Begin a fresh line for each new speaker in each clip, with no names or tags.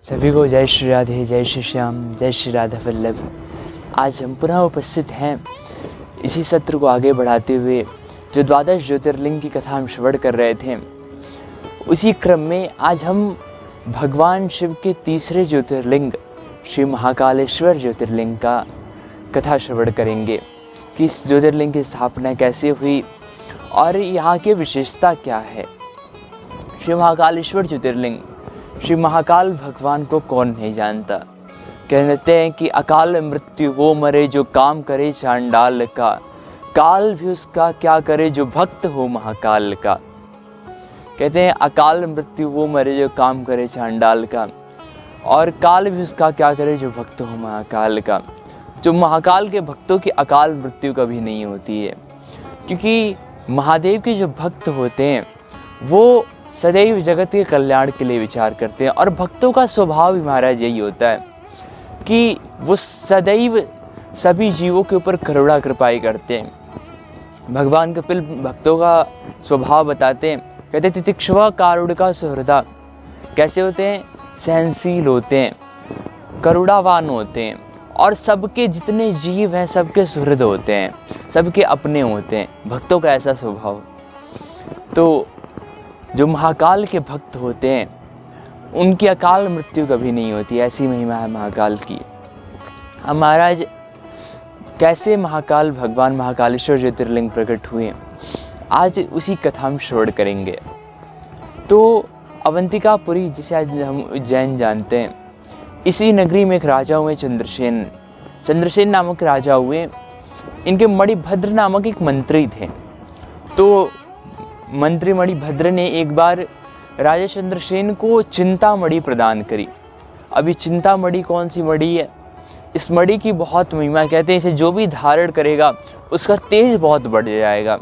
सभी को जय श्री राधे, जय श्री श्याम, जय श्री राधा वल्लभ। आज हम पुनः उपस्थित हैं इसी सत्र को आगे बढ़ाते हुए जो द्वादश ज्योतिर्लिंग की कथा हम श्रवण कर रहे थे। उसी क्रम में आज हम भगवान शिव के तीसरे ज्योतिर्लिंग श्री महाकालेश्वर ज्योतिर्लिंग का कथा श्रवण करेंगे कि इस ज्योतिर्लिंग की स्थापना कैसे हुई और यहाँ की विशेषता क्या है। श्री महाकालेश्वर ज्योतिर्लिंग, श्री महाकाल भगवान को कौन नहीं जानता। कहते हैं कि अकाल मृत्यु वो मरे जो काम करे चांडाल का, काल भी उसका क्या करे जो भक्त हो महाकाल का। कहते हैं अकाल मृत्यु वो मरे जो काम करे चांडाल का, और काल भी उसका क्या करे जो भक्त हो महाकाल का। जो महाकाल के भक्तों की अकाल मृत्यु कभी नहीं होती है, क्योंकि महादेव के जो भक्त होते हैं वो सदैव जगत के कल्याण के लिए विचार करते हैं। और भक्तों का स्वभाव भी महाराज यही होता है कि वो सदैव सभी जीवों के ऊपर करुणा कृपाई करते हैं। भगवान कपिल भक्तों का स्वभाव बताते हैं, कहते तितिक्षवा कारुणिका सुहृदा। कैसे होते हैं? सहनशील होते हैं, करुणावान होते हैं, और सबके जितने जीव हैं सबके सुहृद होते हैं, सबके अपने होते हैं। भक्तों का ऐसा स्वभाव। तो जो महाकाल के भक्त होते हैं उनकी अकाल मृत्यु कभी नहीं होती, ऐसी महिमा है महाकाल की। हम महाराज कैसे महाकाल भगवान महाकालेश्वर ज्योतिर्लिंग प्रकट हुए, आज उसी कथा हम श्रवण करेंगे। तो अवंतिकापुरी, जिसे आज हम उज्जैन जानते हैं, इसी नगरी में एक राजा हुए चंद्रसेन नामक राजा हुए। इनके मणिभद्र नामक एक मंत्री थे। तो मंत्री मणिभद्र ने एक बार राजा चंद्रसेन को चिंतामणि प्रदान करी। अभी चिंतामणि कौन सी मणि है? इस मणि की बहुत महिमा। कहते हैं इसे जो भी धारण करेगा उसका तेज बहुत बढ़ जाएगा,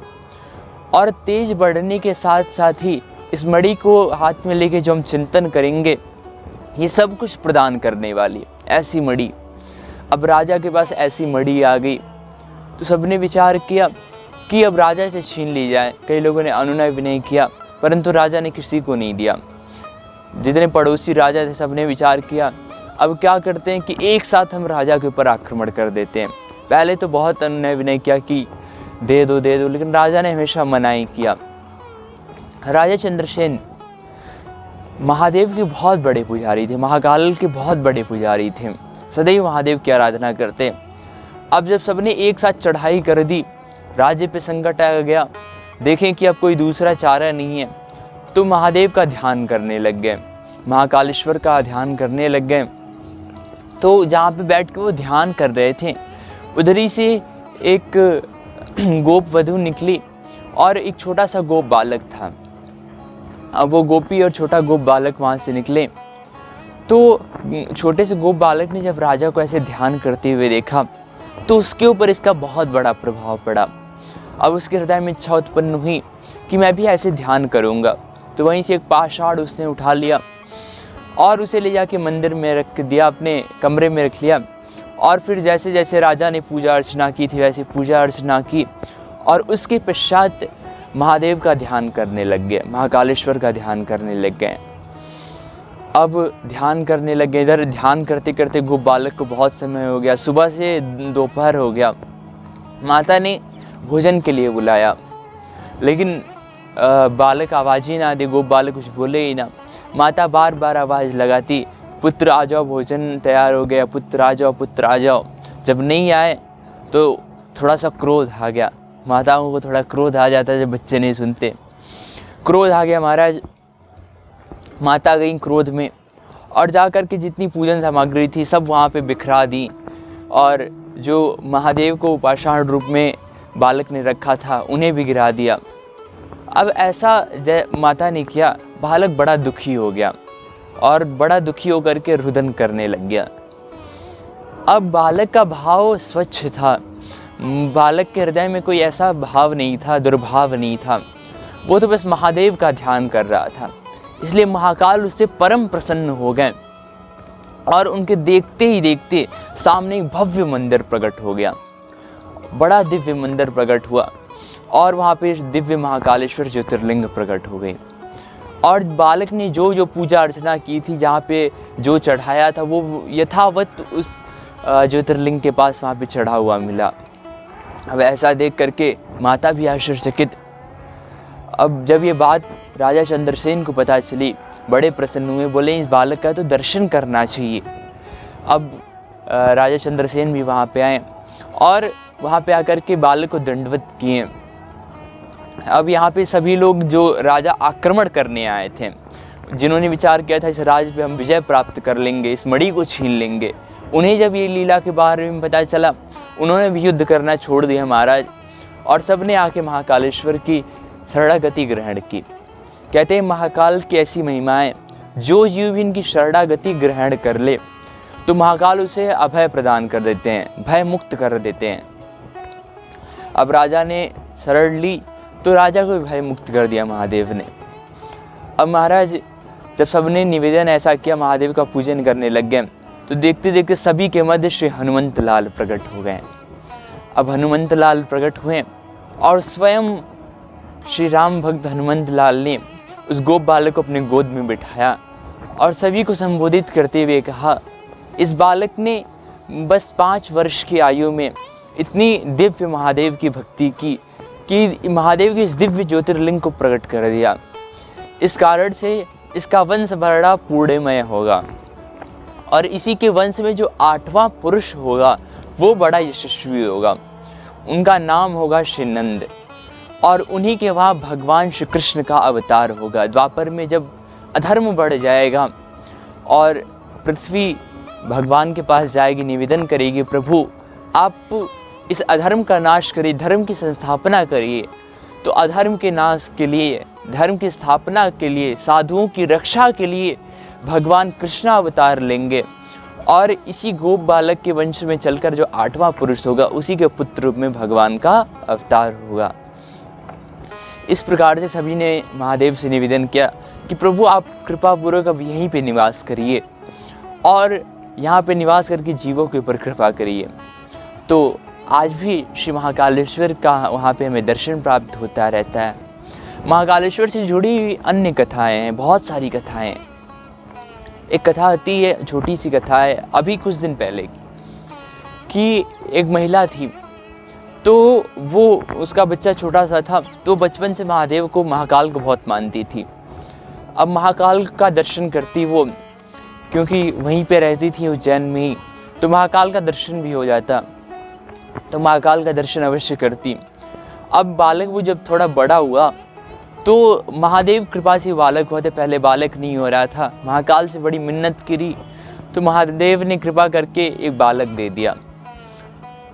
और तेज बढ़ने के साथ साथ ही इस मणि को हाथ में लेके जो हम चिंतन करेंगे ये सब कुछ प्रदान करने वाली ऐसी मणि। अब राजा के पास ऐसी मणि आ गई तो सबने विचार किया कि अब राजा से छीन ली जाए। कई लोगों ने अनुनय भी नहीं किया, परंतु राजा ने किसी को नहीं दिया। जितने पड़ोसी राजा थे सबने विचार किया अब क्या करते हैं कि एक साथ हम राजा के ऊपर आक्रमण कर देते हैं। पहले तो बहुत अनुनय विनय किया कि दे दो, लेकिन राजा ने हमेशा मना ही किया। राजा चंद्रसेन महादेव के बहुत बड़े पुजारी थे, महाकाल के बहुत बड़े पुजारी थे, सदैव महादेव की आराधना करते। अब जब सबने एक साथ चढ़ाई कर दी, राज्य पे संकट आ गया, देखें कि अब कोई दूसरा चारा नहीं है, तो महादेव का ध्यान करने लग गए, महाकालेश्वर का ध्यान करने लग गए। तो जहाँ पे बैठ के वो ध्यान कर रहे थे उधर ही से एक गोप वधू निकली और एक छोटा सा गोप बालक था। अब वो गोपी और छोटा गोप बालक वहाँ से निकले। तो छोटे से गोप बालक ने जब राजा को ऐसे ध्यान करते हुए देखा तो उसके ऊपर इसका बहुत बड़ा प्रभाव पड़ा। अब उसके हृदय में इच्छा उत्पन्न हुई कि मैं भी ऐसे ध्यान करूँगा। तो वहीं से एक पाषाण उसने उठा लिया और उसे ले जाके मंदिर में रख दिया, अपने कमरे में रख लिया। और फिर जैसे जैसे राजा ने पूजा अर्चना की थी वैसे पूजा अर्चना की, और उसके पश्चात महादेव का ध्यान करने लग गए, महाकालेश्वर का ध्यान करने लग गए। अब ध्यान करने लगे, इधर ध्यान करते करते गोप बालक को बहुत समय हो गया, सुबह से दोपहर हो गया। माता ने भोजन के लिए बुलाया, लेकिन बालक आवाज़ ही ना दे, गोप बालक कुछ बोले ही ना। माता बार बार आवाज़ लगाती, पुत्र आ जाओ, भोजन तैयार हो गया, पुत्र आ जाओ, पुत्र आ जाओ। जब नहीं आए तो थोड़ा सा क्रोध आ गया। माताओं को थोड़ा क्रोध आ जाता है जब बच्चे नहीं सुनते। क्रोध आ गया महाराज। माता गई क्रोध में और जाकर के जितनी पूजन सामग्री थी सब वहाँ पे बिखरा दी, और जो महादेव को पाषाण रूप में बालक ने रखा था उन्हें भी गिरा दिया। अब ऐसा माता ने किया, बालक बड़ा दुखी हो गया और बड़ा दुखी होकर के रुदन करने लग गया। अब बालक का भाव स्वच्छ था, बालक के हृदय में कोई ऐसा भाव नहीं था, दुर्भाव नहीं था। वो तो बस महादेव का ध्यान कर रहा था। इसलिए महाकाल उससे परम प्रसन्न हो गए और उनके देखते ही देखते सामने एक भव्य मंदिर प्रकट हो गया। बड़ा दिव्य मंदिर प्रकट हुआ और वहाँ पे दिव्य महाकालेश्वर ज्योतिर्लिंग प्रकट हो गई। और बालक ने जो जो पूजा अर्चना की थी, जहाँ पे जो चढ़ाया था, वो यथावत उस ज्योतिर्लिंग के पास वहाँ पे चढ़ा हुआ मिला। अब ऐसा देख करके माता भी आश्चर्यचकित। अब जब ये बात राजा चंद्रसेन को पता चली, बड़े प्रसन्न हुए, बोले इस बालक का तो दर्शन करना चाहिए। अब राजा चंद्रसेन भी वहाँ पे आए और वहाँ पे आकर के बालक को दंडवत किए। अब यहाँ पे सभी लोग जो राजा आक्रमण करने आए थे, जिन्होंने विचार किया था इस राज्य पे हम विजय प्राप्त कर लेंगे, इस मणि को छीन लेंगे, उन्हें जब ये लीला के बारे में पता चला, उन्होंने भी युद्ध करना छोड़ दिया महाराज, और सबने आके महाकालेश्वर की शरणागति ग्रहण की। कहते हैं महाकाल की ऐसी महिमाएं, जो जीव भी इनकी शरणागति ग्रहण कर ले तो महाकाल उसे अभय प्रदान कर देते हैं, भय मुक्त कर देते हैं। अब राजा ने शरण ली तो राजा को भय मुक्त कर दिया महादेव ने। अब महाराज जब सबने निवेदन ऐसा किया, महादेव का पूजन करने लग गए, तो देखते देखते सभी के मध्य श्री हनुमंत लाल प्रकट हो गए। अब हनुमंत लाल प्रकट हुए और स्वयं श्री राम भक्त हनुमंत लाल ने उस गोप बालक को अपने गोद में बिठाया और सभी को संबोधित करते हुए कहा, इस बालक ने बस 5 वर्ष की आयु में इतनी दिव्य महादेव की भक्ति की कि महादेव के इस दिव्य ज्योतिर्लिंग को प्रकट कर दिया। इस कारण से इसका वंश बड़ा पुण्यमय होगा और इसी के वंश में जो 8वां पुरुष होगा वो बड़ा यशस्वी होगा। उनका नाम होगा श्री नंद और उन्हीं के वहाँ भगवान श्री कृष्ण का अवतार होगा। द्वापर में जब अधर्म बढ़ जाएगा और पृथ्वी भगवान के पास जाएगी, निवेदन करेगी, प्रभु आप इस अधर्म का नाश करिए, धर्म की संस्थापना करिए, तो अधर्म के नाश के लिए, धर्म की स्थापना के लिए, साधुओं की रक्षा के लिए भगवान कृष्ण अवतार लेंगे और इसी गोप बालक के वंश में चलकर जो 8वां पुरुष होगा उसी के पुत्र रूप में भगवान का अवतार होगा। इस प्रकार से सभी ने महादेव से निवेदन किया कि प्रभु आप कृपा पूर्वक अब यहीं पे निवास करिए और यहाँ पे निवास करके जीवों के ऊपर कृपा करिए। तो आज भी श्री महाकालेश्वर का वहाँ पे हमें दर्शन प्राप्त होता रहता है। महाकालेश्वर से जुड़ी हुई अन्य कथाएं हैं, बहुत सारी कथाएं। एक कथा आती है, छोटी सी कथा है, अभी कुछ दिन पहले की, कि एक महिला थी, तो वो उसका बच्चा छोटा सा था, तो बचपन से महादेव को, महाकाल को बहुत मानती थी। अब महाकाल का दर्शन करती वो, क्योंकि वहीं पे रहती थी उज्जैन में ही, तो महाकाल का दर्शन भी हो जाता, तो महाकाल का दर्शन अवश्य करती। अब बालक वो जब थोड़ा बड़ा हुआ तो महादेव कृपा से बालक हुआ था, पहले बालक नहीं हो रहा था, महाकाल से बड़ी मिन्नत करी तो महादेव ने कृपा करके एक बालक दे दिया।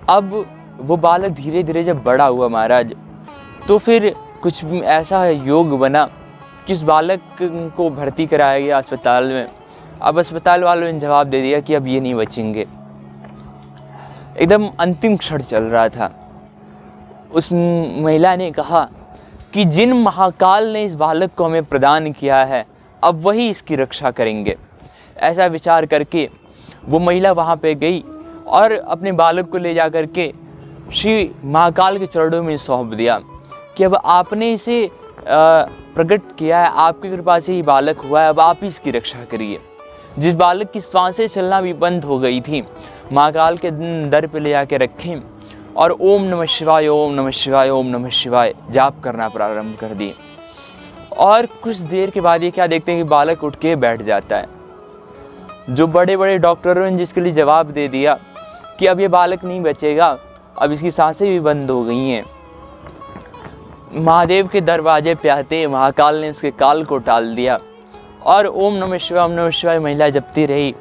अब वो बालक धीरे धीरे जब बड़ा हुआ महाराज, तो फिर कुछ ऐसा योग बना कि उस बालक को भर्ती कराया गया अस्पताल में। अब अस्पताल वालों ने जवाब दे दिया कि अब ये नहीं बचेंगे। एकदम अंतिम क्षण चल रहा था। उस महिला ने कहा कि जिन महाकाल ने इस बालक को हमें प्रदान किया है, अब वही इसकी रक्षा करेंगे। ऐसा विचार करके वो महिला वहाँ पे गई और अपने बालक को ले जा कर के श्री महाकाल के चरणों में सौंप दिया कि अब आपने इसे प्रकट किया है, आपकी कृपा से ही बालक हुआ है, अब आप ही इसकी रक्षा करिए। जिस बालक की सांसें चलना भी बंद हो गई थी, महाकाल के दर पे ले जाके रखें और ओम नमः शिवाय, ओम नमः शिवाय, ओम नमः शिवाय जाप करना प्रारंभ कर दिए। और कुछ देर के बाद ये क्या देखते हैं कि बालक उठ के बैठ जाता है। जो बड़े बड़े डॉक्टरों ने जिसके लिए जवाब दे दिया कि अब ये बालक नहीं बचेगा, अब इसकी सांसें भी बंद हो गई हैं, महादेव के दरवाजे पे आते महाकाल ने उसके काल को टाल दिया और ओम नमः शिवाय महिला जपती रही।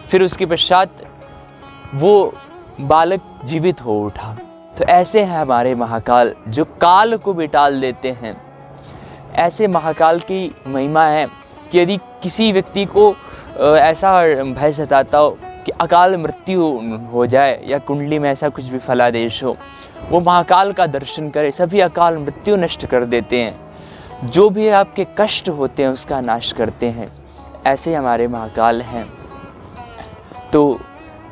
फिर उसके पश्चात वो बालक जीवित हो उठा। तो ऐसे हैं हमारे महाकाल जो काल को भी टाल देते हैं। ऐसे महाकाल की महिमा है कि यदि किसी व्यक्ति को ऐसा भय सताता हो कि अकाल मृत्यु हो जाए या कुंडली में ऐसा कुछ भी फलादेश हो, वो महाकाल का दर्शन करे, सभी अकाल मृत्यु नष्ट कर देते हैं। जो भी आपके कष्ट होते हैं उसका नाश करते हैं। ऐसे हमारे महाकाल हैं। तो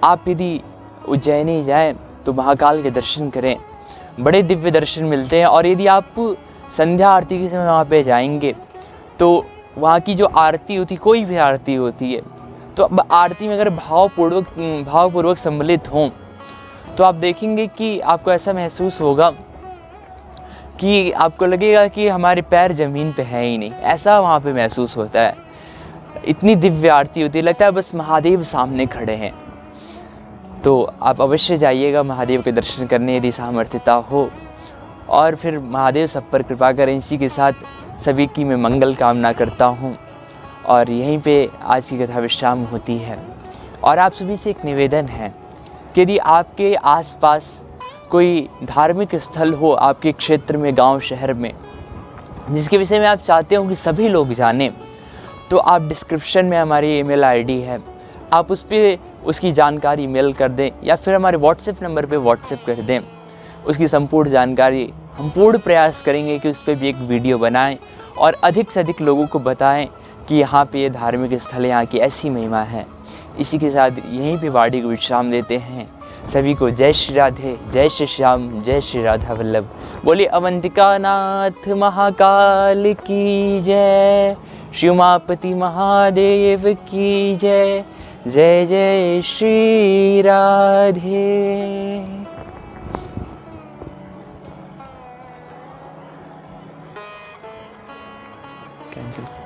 आप यदि उज्जैनी जाएं तो महाकाल के दर्शन करें, बड़े दिव्य दर्शन मिलते हैं। और यदि आप संध्या आरती के समय वहाँ पे जाएंगे तो वहाँ की जो आरती होती, कोई भी आरती होती है, तो अब आरती में अगर भावपूर्वक सम्मिलित हों तो आप देखेंगे कि आपको ऐसा महसूस होगा कि आपको लगेगा कि हमारे पैर ज़मीन पे हैं ही नहीं, ऐसा वहाँ पे महसूस होता है। इतनी दिव्य आरती होती है, लगता है बस महादेव सामने खड़े हैं। तो आप अवश्य जाइएगा महादेव के दर्शन करने यदि सामर्थ्यता हो, और फिर महादेव सब पर कृपा करें। इसी के साथ सभी की मैं मंगल कामना करता हूँ, और यहीं पे आज की कथा विश्राम होती है। और आप सभी से एक निवेदन है कि यदि आपके आसपास कोई धार्मिक स्थल हो आपके क्षेत्र में, गांव शहर में, जिसके विषय में आप चाहते हो कि सभी लोग जानें, तो आप डिस्क्रिप्शन में हमारी ईमेल आईडी है, आप उस पर उसकी जानकारी मेल कर दें, या फिर हमारे व्हाट्सएप नंबर पे व्हाट्सएप कर दें उसकी संपूर्ण जानकारी। हम पूर्ण प्रयास करेंगे कि उस पर भी एक वीडियो बनाएं और अधिक से अधिक लोगों को बताएं कि यहाँ पे ये धार्मिक स्थल है, यहाँ की ऐसी महिमा है। इसी के साथ यहीं पे वाणी को विश्राम देते हैं। सभी को जय श्री राधे, जय श्री श्याम, जय श्री राधा वल्लभ। बोलिए अवंतिका नाथ महाकाल की जय, श्री उमापति महादेव की जय। जय जय श्री राधे। कैंसिल।